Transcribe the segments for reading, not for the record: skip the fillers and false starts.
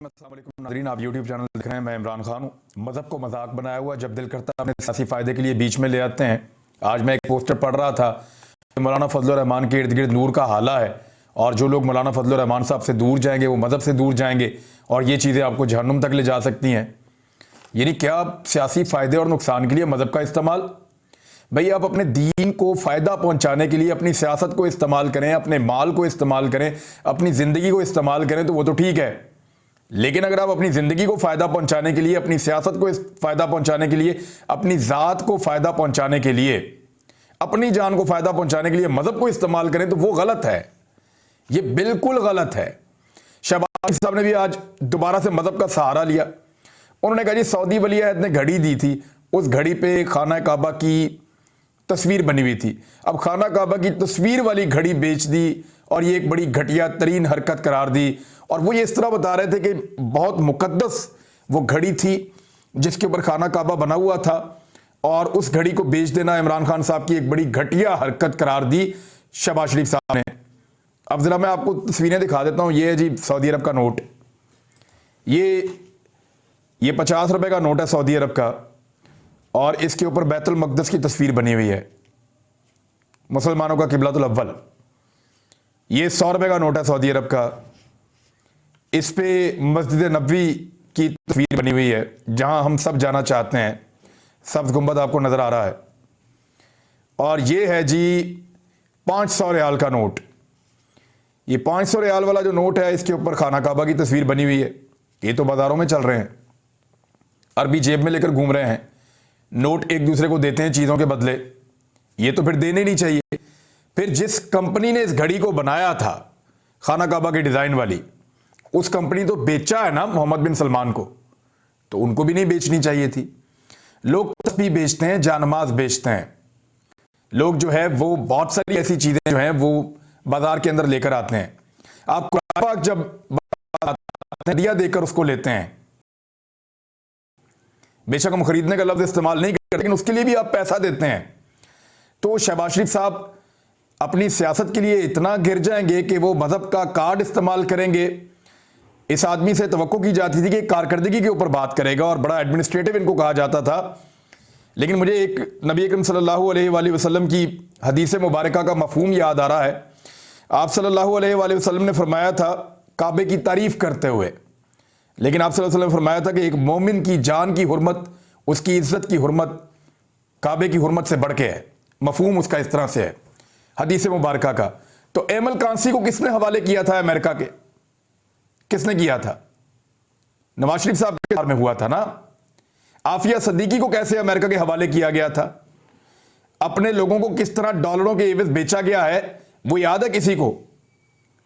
अस्सलाम वालेकुम नाज़रीन, आप यूट्यूब चैनल देख रहे हैं। मैं इमरान खान हूँ। मज़हब को मजाक बनाया हुआ जब दिल करता है अपने सियासी फ़ायदे के लिए बीच में ले आते हैं। आज मैं एक पोस्टर पढ़ रहा था, मौलाना फजल रहमान के इर्द गिर्द नूर का हाला है और जो लोग मौलाना फजल रहमान साहब से दूर जाएंगे वो मज़हब से दूर जाएंगे और ये चीज़ें आपको जहन्नुम तक ले जा सकती हैं। यानी क्या सियासी फ़ायदे और नुकसान के लिए मज़हब का इस्तेमाल? भाई आप अपने दीन को फ़ायदा पहुंचाने के लिए अपनी सियासत को इस्तेमाल करें, अपने माल को इस्तेमाल करें, अपनी ज़िंदगी को इस्तेमाल करें तो वो तो ठीक है। लेकिन अगर आप अपनी ज़िंदगी को फ़ायदा पहुंचाने के लिए, अपनी सियासत को फ़ायदा पहुंचाने के लिए, अपनी ज़ात को फ़ायदा पहुंचाने के लिए, अपनी जान को फ़ायदा पहुंचाने के लिए मज़हब को इस्तेमाल करें तो वो गलत है। ये बिल्कुल गलत है। शहबाज साहब ने भी आज दोबारा से मज़हब का सहारा लिया। उन्होंने कहा जी सऊदी वली अहद ने घड़ी दी थी, उस घड़ी पे खाना काबा की तस्वीर बनी हुई थी। अब खाना काबा की तस्वीर वाली घड़ी बेच दी और ये एक बड़ी घटिया तरीन हरकत करार दी। और वो ये इस तरह बता रहे थे कि बहुत मुकद्दस वो घड़ी थी जिसके ऊपर खाना काबा बना हुआ था और उस घड़ी को बेच देना इमरान खान साहब की एक बड़ी घटिया हरकत करार दी शहबाज शरीफ साहब ने। अब ज़रा मैं आपको तस्वीरें दिखा देता हूँ। ये है जी सऊदी अरब का नोट। ये 50 रुपए का नोट है सऊदी अरब का और इसके ऊपर बैतुल मक़दस की तस्वीर बनी हुई है, मुसलमानों का किबलतुल अव्वल। ये 100 रुपए का नोट है सऊदी अरब का। इस पे मस्जिद नबवी की तस्वीर बनी हुई है जहां हम सब जाना चाहते हैं। सब्ज़ गुंबद आपको नज़र आ रहा है। और ये है जी 500 रियाल का नोट। ये 500 रियाल वाला जो नोट है इसके ऊपर खाना काबा की तस्वीर बनी हुई है। ये तो बाज़ारों में चल रहे हैं, अरबी जेब में लेकर घूम रहे हैं। नोट एक दूसरे को देते हैं चीज़ों के बदले। ये तो फिर देने नहीं चाहिए। फिर जिस कंपनी ने इस घड़ी को बनाया था खाना काबा के डिज़ाइन वाली, उस कंपनी तो बेचा है ना मोहम्मद बिन सलमान को, तो उनको भी नहीं बेचनी चाहिए थी। लोग तस्बीह बेचते हैं, जानमाज बेचते हैं। लोग जो है वो बहुत सारी ऐसी चीज़ें जो हैं वो बाजार के अंदर लेकर आते हैं। आप कुरान पाक जब हदिया देकर उसको लेते हैं, बेशक हम खरीदने का लफ्ज़ इस्तेमाल नहीं करते लेकिन उसके लिए भी आप पैसा देते हैं। तो शहबाज शरीफ साहब अपनी सियासत के लिए इतना गिर जाएंगे कि वो मज़हब का कार्ड इस्तेमाल करेंगे। इस आदमी से तवक्को की जाती थी कि कारकर्दगी के ऊपर बात करेगा और बड़ा एडमिनिस्ट्रेटिव इनको कहा जाता था। लेकिन मुझे एक नबी अकरम सल्लल्लाहु अलैहि वसल्लम की हदीस मुबारका का मफहूम याद आ रहा है। आप सल्लल्लाहु अलैहि वसल्लम ने फरमाया था काबे की तारीफ़ करते हुए, लेकिन आप सल्लल्लाहु अलैहि वसल्लम ने फरमाया था कि एक मोमिन की जान की हुर्मत, उसकी इज्जत की हुर्मत काबे की हुर्मत से बढ़ के है। मफहूम उसका इस तरह से है हदीस मुबारका का। तो एमल कांसी को किसने हवाले किया था अमेरिका के? किसने किया था? नवाज शरीफ साहब के दौर में हुआ था ना। आफिया सदीकी को कैसे अमेरिका के हवाले किया गया था? अपने लोगों को किस तरह डॉलरों के एवज बेचा गया है वो याद है किसी को?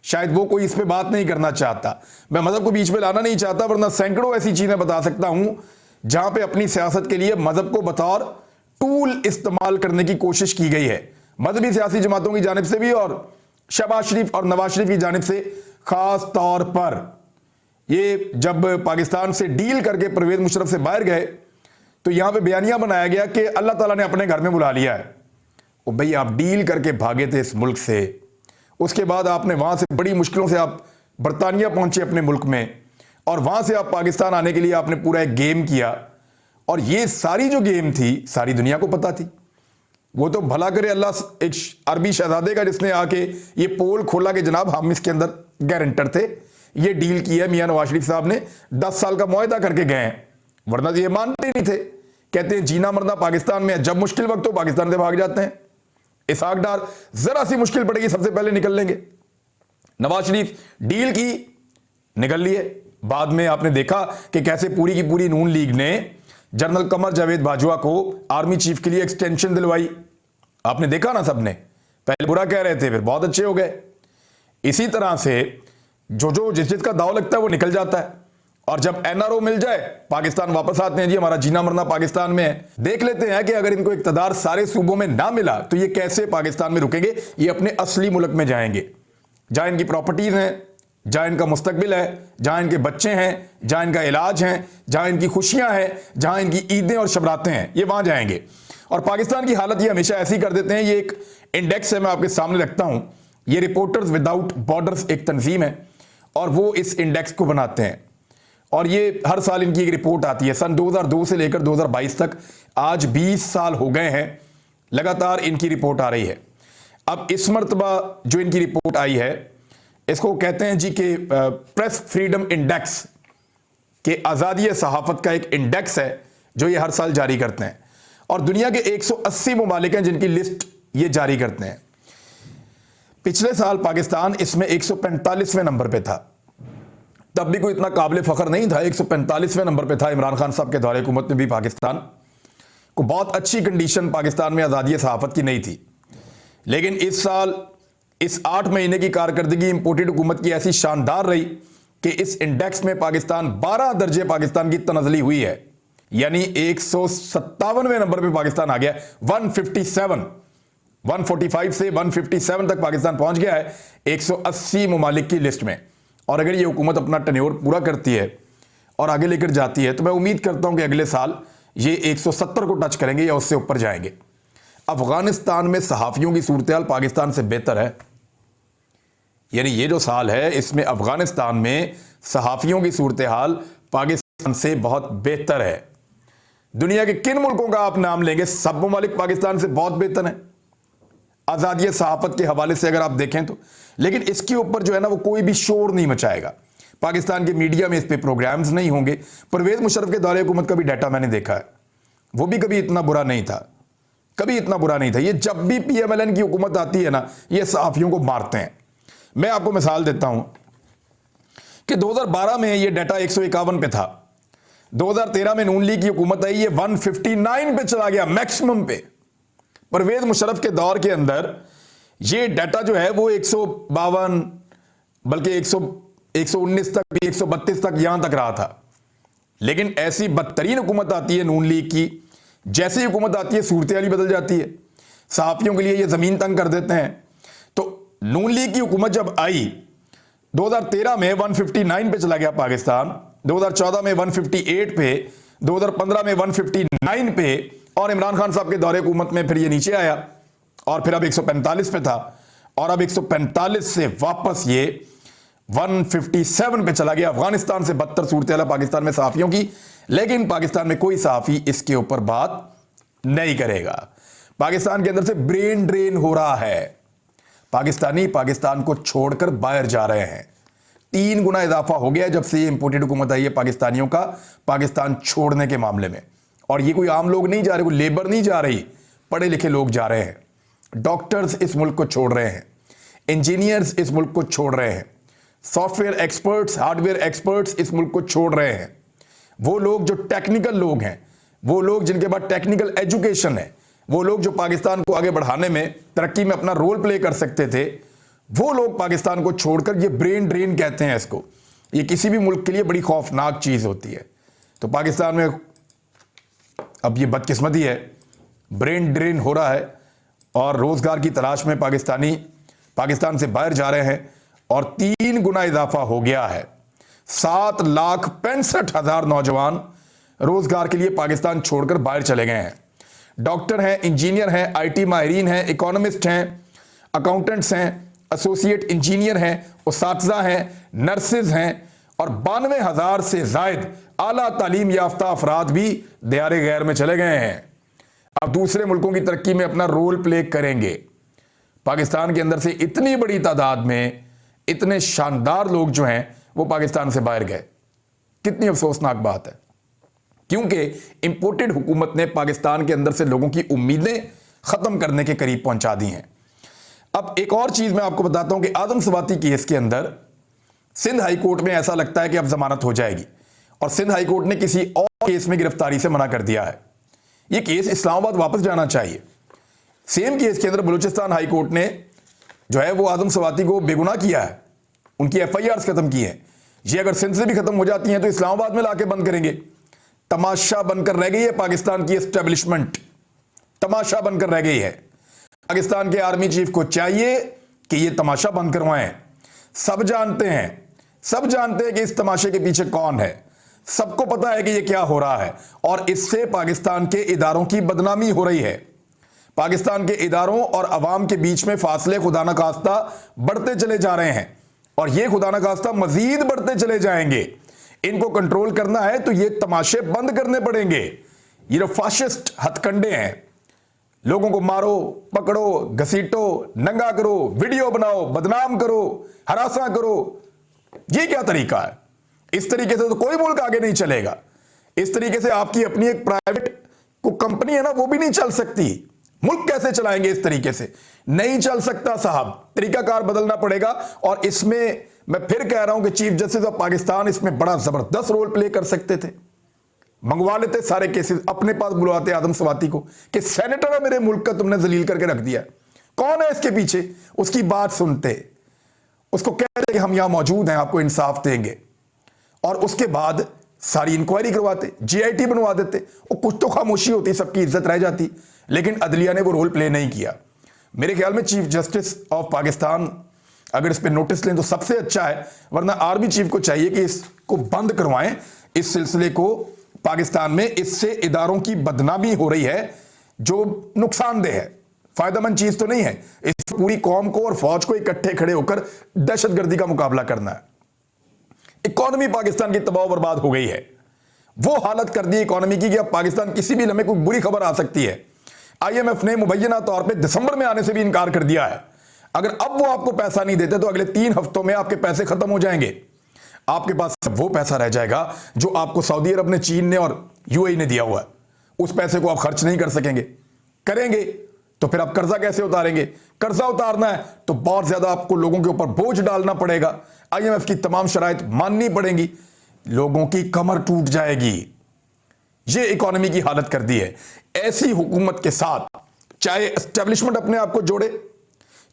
शायद वो कोई इस पे बात नहीं करना चाहता। मैं मजहब को बीच में लाना नहीं चाहता, वरना सैकड़ों ऐसी चीजें बता सकता हूं जहां पे अपनी सियासत के लिए मजहब को बतौर टूल इस्तेमाल करने की कोशिश की गई है, मजहबी सियासी जमातों की जानिब से भी और शहबाज शरीफ और नवाज शरीफ की जानिब से खास तौर पर। ये जब पाकिस्तान से डील करके परवेज मुशर्रफ से बाहर गए तो यहां पे बयानिया बनाया गया कि अल्लाह ताला ने अपने घर में बुला लिया है। वो भाई आप डील करके भागे थे इस मुल्क से, उसके बाद आपने वहां से बड़ी मुश्किलों से आप बरतानिया पहुंचे अपने मुल्क में और वहां से आप पाकिस्तान आने के लिए आपने पूरा एक गेम किया। और ये सारी जो गेम थी सारी दुनिया को पता थी। वो तो भला करे अल्लाह एक अरबी शहजादे का जिसने आके ये पोल खोला कि जनाब हम इसके अंदर गारंटर थे, ये डील की है मियां नवाज शरीफ साहब ने, 10 साल का मुआहदा करके गए हैं। वरना तो ये मानते नहीं थे, कहते हैं जीना मरना पाकिस्तान में है, जब मुश्किल वक्त हो पाकिस्तान से भाग जाते हैं। इसहाक डार जरा सी मुश्किल पड़ेगी सबसे पहले निकल लेंगे। नवाज शरीफ डील की, निकल लिए। बाद में आपने देखा कि कैसे पूरी की पूरी नून लीग ने जनरल कमर जावेद बाजवा को आर्मी चीफ के लिए एक्सटेंशन दिलवाई। आपने देखा ना, सबने पहले बुरा कह रहे थे फिर बहुत अच्छे हो गए। इसी तरह से जो जिस का दाव लगता है वो निकल जाता है और जब एनआरओ मिल जाए पाकिस्तान वापस आते हैं जी हमारा जीना मरना पाकिस्तान में है। देख लेते हैं कि अगर इनको इक्तदार सारे सूबों में ना मिला तो ये कैसे पाकिस्तान में रुकेंगे। ये अपने असली मुल्क में जाएंगे जहां इनकी प्रॉपर्टीज हैं, जहां इनका मुस्तकबिल है, जहां इनके बच्चे हैं, जहां इनका इलाज है, जहां इनकी खुशियां हैं, जहां इनकी ईदें और शबरातें हैं, ये वहां जाएंगे। और पाकिस्तान की हालत ये हमेशा ऐसी कर देते हैं। ये एक इंडेक्स है, मैं आपके सामने रखता हूं। ये रिपोर्टर्स विदाउट बॉर्डर्स एक तंजीम है और वो इस इंडेक्स को बनाते हैं। और ये हर साल इनकी एक रिपोर्ट आती है। सन 2002 से लेकर 2022 तक आज 20 साल हो गए हैं, लगातार इनकी रिपोर्ट आ रही है। अब इस मर्तबा जो इनकी रिपोर्ट आई है इसको कहते हैं जी कि प्रेस फ्रीडम इंडेक्स के आज़ादी सहाफ़त का एक इंडेक्स है जो ये हर साल जारी करते हैं, और दुनिया के 180 ममालिक हैं जिनकी लिस्ट ये जारी करते हैं। पिछले साल पाकिस्तान इसमें 145वें नंबर पे था, तब भी कोई इतना काबिल फ़ख्र नहीं था। 145वें नंबर पे था। इमरान खान साहब के दौरे हुकूमत में भी पाकिस्तान को बहुत अच्छी कंडीशन पाकिस्तान में आज़ादी सहाफ़त की नहीं थी, लेकिन इस साल इस 8 महीने की कारकर्दगी इंपोर्टेड हुकूमत की ऐसी शानदार रही कि इस इंडेक्स में पाकिस्तान 12 दर्जे पाकिस्तान की तनज़ली हुई है, यानी 157वें नंबर पे पाकिस्तान आ गया। 145 से 157 तक पाकिस्तान पहुंच गया है 180 ममालिक की लिस्ट में। और अगर ये हुकूमत अपना टेन्योर पूरा करती है और आगे लेकर जाती है तो मैं उम्मीद करता हूं कि अगले साल ये 170 को टच करेंगे या उससे ऊपर जाएंगे। अफगानिस्तान में सहाफ़ियों की सूरत हाल पाकिस्तान से बेहतर है, यानी ये जो साल है इसमें अफगानिस्तान में सहाफ़ियों की सूरत हाल पाकिस्तान से बहुत बेहतर है। दुनिया के किन मुल्कों का आप नाम लेंगे, सब ममालिक पाकिस्तान से बहुत बेहतर हैं आज़ादी सहाफ़त के हवाले से अगर आप देखें तो। लेकिन इसके ऊपर जो है ना वो कोई भी शोर नहीं मचाएगा, पाकिस्तान के मीडिया में इस पे प्रोग्राम्स नहीं होंगे। परवेज़ मुशर्रफ के दौरे हुकूमत का भी डाटा मैंने देखा है, वो भी कभी इतना बुरा नहीं था, कभी इतना बुरा नहीं था। ये जब भी PMLN की हुकूमत आती है ना ये सहाफ़ियों को मारते हैं। मैं आपको मिसाल देता हूं कि 2012 में ये डाटा 151 पे था, 2013 में नून लीग की हुकूमत आई, ये 159 पे चला गया मैक्सिमम पे। परवेज मुशर्रफ के दौर के अंदर ये डाटा जो है वो 152 बल्कि 119 तक भी 132 तक यहां तक रहा था। लेकिन ऐसी बदतरीन हुकूमत आती है नून लीग की, जैसे ही हुकूमत आती है सूरत हाल बदल जाती है, सहाफ़ियों के लिए ये ज़मीन तंग कर देते हैं। तो नून लीग की हुकूमत जब आई 2013 में 159 पे चला गया पाकिस्तान, 2014 में 158 पे, 2015 में 159 पे, और इमरान खान साहब के दौरे हुकूमत में फिर ये नीचे आया और फिर अब 145 पे था, और अब 145 से वापस ये 157 पे चला गया। अफगानिस्तान से बदतर सूरत हाल पाकिस्तान में सहाफ़ियों की, लेकिन पाकिस्तान में कोई सहाफ़ी इसके ऊपर बात नहीं करेगा। पाकिस्तान के अंदर से ब्रेन ड्रेन हो रहा है, पाकिस्तानी पाकिस्तान को छोड़कर बाहर जा रहे हैं। 3 गुना इजाफा हो गया जब से ये इंपोर्टेड हुकूमत आई है पाकिस्तानियों का पाकिस्तान छोड़ने के मामले में। और ये कोई आम लोग नहीं जा रहे, कोई लेबर नहीं जा रही, पढ़े लिखे लोग जा रहे हैं। डॉक्टर्स इस मुल्क को छोड़ रहे हैं, इंजीनियर्स इस मुल्क को छोड़ रहे हैं, सॉफ्टवेयर एक्सपर्ट्स, हार्डवेयर एक्सपर्ट्स इस मुल्क को छोड़ रहे हैं। वो लोग जो टेक्निकल लोग हैं, वो लोग जिनके पास टेक्निकल एजुकेशन है, वो लोग जो पाकिस्तान को आगे बढ़ाने में, तरक्की में अपना रोल प्ले कर सकते थे, वो लोग पाकिस्तान को छोड़कर, ये ब्रेन ड्रेन कहते हैं इसको, ये किसी भी मुल्क के लिए बड़ी खौफनाक चीज़ होती है। तो पाकिस्तान में अब ये बदकिस्मती है, ब्रेन ड्रेन हो रहा है और रोज़गार की तलाश में पाकिस्तानी पाकिस्तान से बाहर जा रहे हैं, और 3 गुना इजाफा हो गया है। 7,65,000 नौजवान रोज़गार के लिए पाकिस्तान छोड़कर बाहर चले गए हैं। डॉक्टर हैं, इंजीनियर हैं, IT माहिरीन हैं, इकोनॉमिस्ट हैं, अकाउंटेंट्स हैं, एसोसिएट इंजीनियर हैं, उस्ताज़ा हैं, नर्सेज हैं, और 92,000 से ज़ायद आला तालीम याफ्ता अफराद भी दियारे गैर में चले गए हैं। अब दूसरे मुल्कों की तरक्की में अपना रोल प्ले करेंगे। पाकिस्तान के अंदर से इतनी बड़ी तादाद में इतने शानदार लोग जो हैं वो पाकिस्तान से बाहर गए, कितनी अफसोसनाक बात है, क्योंकि इंपोर्टेड हुकूमत ने पाकिस्तान के अंदर से लोगों की उम्मीदें खत्म करने के करीब पहुंचा दी हैं। अब एक और चीज मैं आपको बताता हूं कि आदम सवाती केस के अंदर सिंध हाई कोर्ट में ऐसा लगता है कि अब जमानत हो जाएगी, और सिंध हाई कोर्ट ने किसी और केस में गिरफ्तारी से मना कर दिया है। यह केस इस्लामाबाद वापस जाना चाहिए। सेम केस के अंदर बलूचिस्तान हाई कोर्ट ने जो है वो आदम सवाती को बेगुनाह किया है, उनकी FIRs खत्म की हैं। ये अगर सिंध से भी खत्म हो जाती हैं तो इस्लामाबाद में लाके बंद करेंगे। तमाशा बनकर रह गई है पाकिस्तान की एस्टेब्लिशमेंट, तमाशा बनकर रह गई है। पाकिस्तान के आर्मी चीफ को चाहिए कि ये तमाशा बंद करवाएं। सब जानते हैं, सब जानते हैं कि इस तमाशे के पीछे कौन है, सबको पता है कि ये क्या हो रहा है, और इससे पाकिस्तान के इदारों की बदनामी हो रही है। पाकिस्तान के इदारों और अवाम के बीच में फासले खुदा न खास्ता बढ़ते चले जा रहे हैं, और ये खुदा न खास्ता मजीद बढ़ते चले जाएंगे। इनको कंट्रोल करना है तो ये तमाशे बंद करने पड़ेंगे। ये जो फाशिस्ट हथकंडे हैं, लोगों को मारो, पकड़ो, घसीटो, नंगा करो, वीडियो बनाओ, बदनाम करो, हरासा करो, ये क्या तरीका है? इस तरीके से तो कोई मुल्क आगे नहीं चलेगा। इस तरीके से आपकी अपनी एक प्राइवेट को कंपनी है ना, वो भी नहीं चल सकती। मुल्क कैसे चलाएंगे इस तरीके से? नहीं चल सकता साहब, तरीकाकार बदलना पड़ेगा। और इसमें मैं फिर कह रहा हूं कि चीफ जस्टिस ऑफ पाकिस्तान इसमें बड़ा जबरदस्त रोल प्ले कर सकते थे। मंगवा लेते सारे केसेस, अपने पास बुलवाते आदम सवाती को कि सेनेटर है मेरे मुल्क का, तुमने जलील करके रख दिया, कौन है इसके पीछे, उसकी बात सुनते, उसको कहते कि हम यहां मौजूद हैं, आपको इंसाफ देंगे, और उसके बाद सारी इंक्वायरी करवाते, जीआईटी बनवा देते। और कुछ तो खामोशी होती, सबकी इज्जत रह जाती। लेकिन अदलिया ने वो रोल प्ले नहीं किया। मेरे ख्याल में चीफ जस्टिस ऑफ पाकिस्तान अगर इस पे नोटिस लें तो सबसे अच्छा है, वरना आर्मी चीफ को चाहिए कि इसको बंद करवाएं, इस सिलसिले को पाकिस्तान में। इससे इदारों की बदनामी हो रही है जो नुकसानदेह है, फायदेमंद चीज तो नहीं है। इस पूरी कौम को और फौज को इकट्ठे खड़े होकर दहशतगर्दी का मुकाबला करना है। इकोनॉमी पाकिस्तान की तबाह बर्बाद हो गई है, वो हालत कर दी इकोनॉमी की कि अब पाकिस्तान किसी भी लम्हे कोई बुरी खबर आ सकती है। आईएमएफ ने मुबैना तौर पे दिसंबर में आने से भी इनकार कर दिया है। अगर अब वो आपको पैसा नहीं देते तो अगले 3 हफ्तों में आपके पैसे खत्म हो जाएंगे। आपके पास वो पैसा रह जाएगा जो आपको सऊदी अरब ने, चीन ने और यूएई ने दिया हुआ है। उस पैसे को आप खर्च नहीं कर सकेंगे। करेंगे तो फिर आप कर्जा कैसे उतारेंगे? कर्जा उतारना है तो बहुत ज्यादा आपको लोगों के ऊपर बोझ डालना पड़ेगा, आईएमएफ की तमाम शराइत माननी पड़ेंगी, लोगों की कमर टूट जाएगी। ये इकोनॉमी की हालत कर दी है। ऐसी हुकूमत के साथ चाहे एस्टेब्लिशमेंट अपने आप को जोड़े,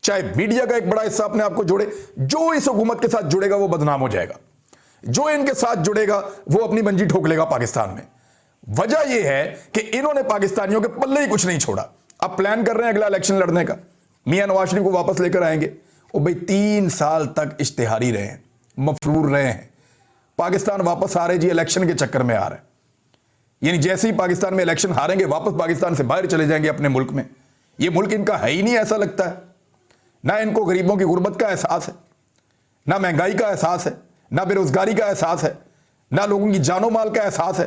चाहे मीडिया का एक बड़ा हिस्सा अपने आप को जोड़े, जो इस हुकूमत के साथ जुड़ेगा वो बदनाम हो जाएगा। जो इनके साथ जुड़ेगा वो अपनी मंजी ठोक लेगा पाकिस्तान में। वजह यह है कि इन्होंने पाकिस्तानियों के पल्ले ही कुछ नहीं छोड़ा। अब प्लान कर रहे हैं अगला इलेक्शन लड़ने का, मियां नवाज शरीफ को वापस लेकर आएंगे। वो भाई 3 साल तक इश्तिहारी रहे हैं, मफरूर रहे हैं, पाकिस्तान वापस आ रहे जी, इलेक्शन के चक्कर में आ रहे हैं। यानी जैसे ही पाकिस्तान में इलेक्शन हारेंगे वापस पाकिस्तान से बाहर चले जाएंगे अपने मुल्क में। ये मुल्क इनका है ही नहीं, ऐसा लगता है। ना इनको गरीबों की गुर्बत का एहसास है, ना महंगाई का एहसास है, ना बेरोजगारी का एहसास है, ना लोगों की जानो माल का एहसास है।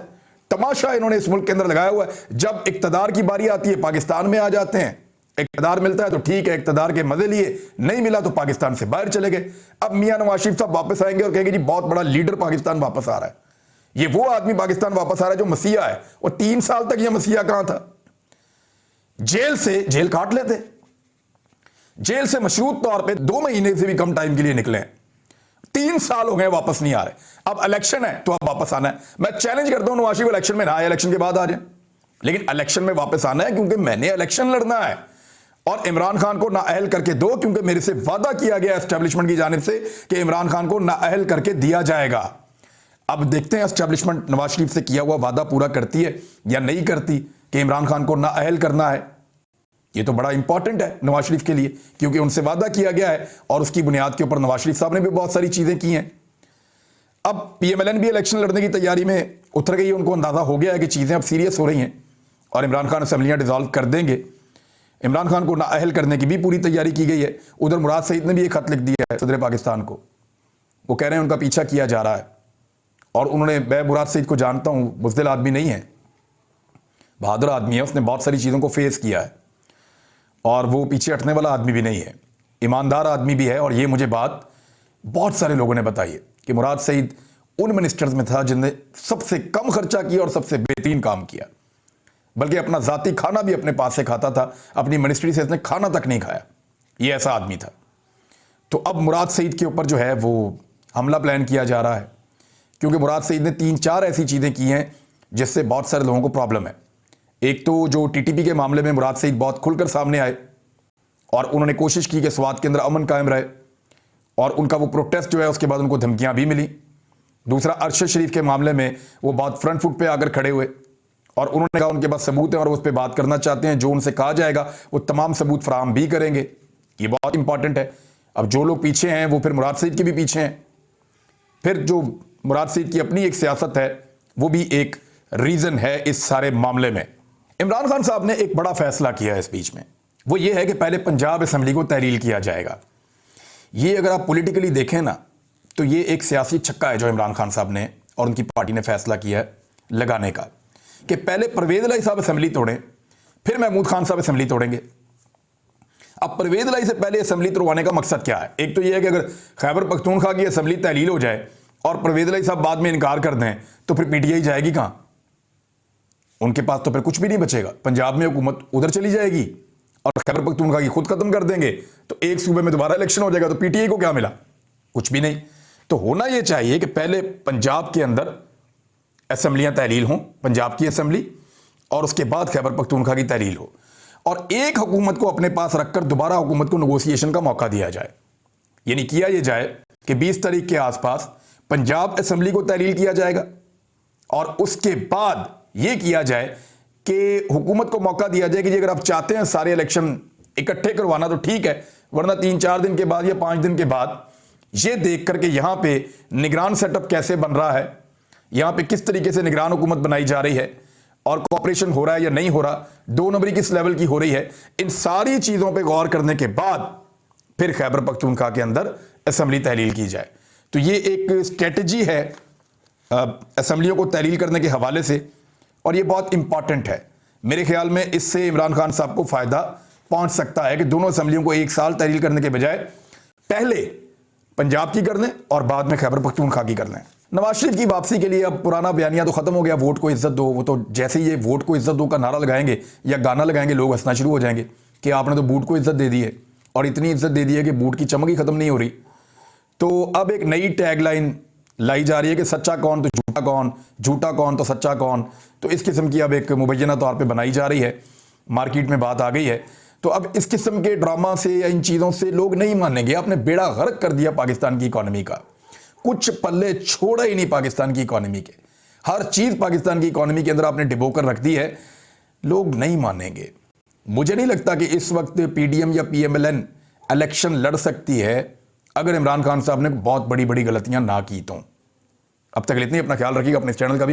तमाशा इन्होंने इस मुल्क के अंदर लगाया हुआ है। जब इक्तदार की बारी आती है पाकिस्तान में आ जाते हैं, इक्तदार मिलता है तो ठीक है, इक्तदार के मजे लिए, नहीं मिला तो पाकिस्तान से बाहर चले गए। अब मियां नवाज शरीफ साहब वापस आएंगे और कहेंगे जी बहुत बड़ा लीडर पाकिस्तान वापस आ रहा है। ये वो आदमी पाकिस्तान वापस आ रहा है जो मसीहा है। और 3 साल तक ये मसीहा कहां था? जेल काट लेते, जेल से मशरूत तौर पे 2 महीने से भी कम टाइम के लिए निकले हैं। 3 साल हो गए वापस नहीं आ रहे। अब इलेक्शन है तो अब वापस आना है। मैं चैलेंज करता हूं नवाज शरीफ इलेक्शन में ना आए, इलेक्शन के बाद आ जाए, लेकिन इलेक्शन में वापस आना है क्योंकि मैंने इलेक्शन लड़ना है। और इमरान खान को नाअहल करके दो, क्योंकि मेरे से वादा किया गया एस्टेब्लिशमेंट की जानिब से कि इमरान खान को नाअहल करके दिया जाएगा। अब देखते हैं एस्टेब्लिशमेंट नवाज शरीफ से किया हुआ वादा पूरा करती है या नहीं करती कि इमरान खान को नाअहल करना है। ये तो बड़ा इंपॉर्टेंट है नवाज शरीफ के लिए, क्योंकि उनसे वादा किया गया है और उसकी बुनियाद के ऊपर नवाज शरीफ साहब ने भी बहुत सारी चीजें की हैं। अब पीएमएलएन भी इलेक्शन लड़ने की तैयारी में उतर गई है। उनको अंदाजा हो गया है कि चीजें अब सीरियस हो रही हैं और इमरान खान असेंबलियां डिसॉल्व कर देंगे। इमरान खान को नाअहल करने की भी पूरी तैयारी की गई है। उधर मुराद सईद ने भी एक खत लिख दिया है सदर पाकिस्तान को। वो कह रहे हैं उनका पीछा किया जा रहा है। और उन्होंने, मैं मुराद सईद को जानता हूं, बुज़दिल आदमी नहीं है, बहादुर आदमी है, उसने बहुत सारी चीज़ों को फेस किया है और वो पीछे हटने वाला आदमी भी नहीं है, ईमानदार आदमी भी है। और ये मुझे बात बहुत सारे लोगों ने बताई है कि मुराद सईद उन मिनिस्टर्स में था जिनने सबसे कम खर्चा किया और सबसे बेहतरीन काम किया, बल्कि अपना जाती खाना भी अपने पास से खाता था, अपनी मिनिस्ट्री से इसने खाना तक नहीं खाया। ये ऐसा आदमी था। तो अब मुराद सईद के ऊपर जो है वो हमला प्लान किया जा रहा है, क्योंकि मुराद सईद ने 3-4 ऐसी चीज़ें की हैं जिससे बहुत सारे लोगों को प्रॉब्लम है। एक तो जो टीटीपी के मामले में मुराद सईद बहुत खुलकर सामने आए और उन्होंने कोशिश की कि स्वात के अंदर अमन कायम रहे, और उनका वो प्रोटेस्ट जो है उसके बाद उनको धमकियां भी मिली। दूसरा, अरशद शरीफ के मामले में वो बहुत फ्रंट फुट पे आकर खड़े हुए और उन्होंने कहा उनके पास सबूत हैं और उस पर बात करना चाहते हैं, जो उनसे कहा जाएगा वो तमाम सबूत फराहम भी करेंगे। ये बहुत इंपॉर्टेंट है। अब जो लोग पीछे हैं वो फिर मुराद सईद के भी पीछे हैं। फिर जो मुराद सईद की अपनी एक सियासत है वो भी एक रीजन है इस सारे मामले में। इमरान खान साहब ने एक बड़ा फैसला किया है इस बीच में, वो ये है कि पहले पंजाब असेंबली को तहरील किया जाएगा। ये अगर आप पॉलिटिकली देखें ना तो ये एक सियासी छक्का है जो इमरान खान साहब ने और उनकी पार्टी ने फैसला किया है लगाने का कि पहले परवेज इलाही साहब असेंबली तोड़ें, फिर महमूद खान साहब असेंबली तोड़ेंगे। अब परवेज इलाही से पहले असेंबली तोड़वाने का मकसद क्या है? एक तो यह है कि अगर खैबर पख्तूनख्वा की असेंबली तहलील हो जाए और परवेज इलाही साहब बाद में इनकार कर दें तो फिर पीटीआई जाएगी कहां? उनके पास तो फिर कुछ भी नहीं बचेगा। पंजाब में हुकूमत उधर चली जाएगी और खैबर पख्तूनख्वा की खुद खत्म कर देंगे, तो एक सूबे में दोबारा इलेक्शन हो जाएगा, तो पीटीआई को क्या मिला? कुछ भी नहीं। तो होना यह चाहिए कि पहले पंजाब के अंदर असेंबलियां तहलील हों, पंजाब की असेंबली, और उसके बाद खैबर पख्तूनख्वा की तहलील हो, और एक हुकूमत को अपने पास रखकर दोबारा हुकूमत को नेगोशिएशन का मौका दिया जाए। यानी किया यह जाए कि 20 तारीख के आसपास पंजाब असेंबली को तहलील किया जाएगा और उसके बाद यह किया जाए कि हुकूमत को मौका दिया जाए कि अगर आप चाहते हैं सारे इलेक्शन इकट्ठे करवाना तो ठीक है, वरना 3-4 दिन के बाद या 5 दिन के बाद यह देख करके यहां पे निगरान सेटअप कैसे बन रहा है, यहां पे किस तरीके से निगरान हुकूमत बनाई जा रही है और कोऑपरेशन हो रहा है या नहीं हो रहा, 2 नंबरी किस लेवल की हो रही है, इन सारी चीजों पे गौर करने के बाद फिर खैबर पख्तूनख्वा के अंदर असेंबली तहलील की जाए। तो ये एक स्ट्रेटजी है असेंबलियों को तहलील करने के हवाले से, और ये बहुत इंपॉर्टेंट है। मेरे ख्याल में इससे इमरान खान साहब को फायदा पहुंच सकता है कि दोनों असेंबलियों को एक साल तहलील करने के बजाय पहले पंजाब की कर लें और बाद में खैबर पख्तूनख्वा की कर लें। नवाज शरीफ की वापसी के लिए अब पुराना बयानिया तो खत्म हो गया, वोट को इज्जत दो। वो तो जैसे ही ये वोट को इज्जत दो का नारा लगाएंगे या गाना लगाएंगे, लोग हंसना शुरू हो जाएंगे कि आपने तो बूट को इज्जत दे दी है, और इतनी इज्जत दे दी है कि बूट की चमक ही खत्म नहीं हो रही। तो अब एक नई टैगलाइन लाई जा रही है कि सच्चा कौन तो झूठा कौन, झूठा कौन तो सच्चा कौन। तो इस किस्म की अब एक मुबैना तौर पे बनाई जा रही है, मार्केट में बात आ गई है। तो अब इस किस्म के ड्रामा से या इन चीज़ों से लोग नहीं मानेंगे। आपने बेड़ा गर्क कर दिया पाकिस्तान की इकॉनमी का, कुछ पल्ले छोड़ा ही नहीं पाकिस्तान की इकॉनमी के, हर चीज़ पाकिस्तान की इकॉनमी के अंदर आपने डिबो कर रख दी है। लोग नहीं मानेंगे। मुझे नहीं लगता कि इस वक्त पीडीएम या पीएमएलएन इलेक्शन लड़ सकती है अगर इमरान खान साहब ने बहुत बड़ी बड़ी गलतियां ना की तो। अब तक इतनी, अपना ख्याल रखिएगा, अपने इस चैनल का भी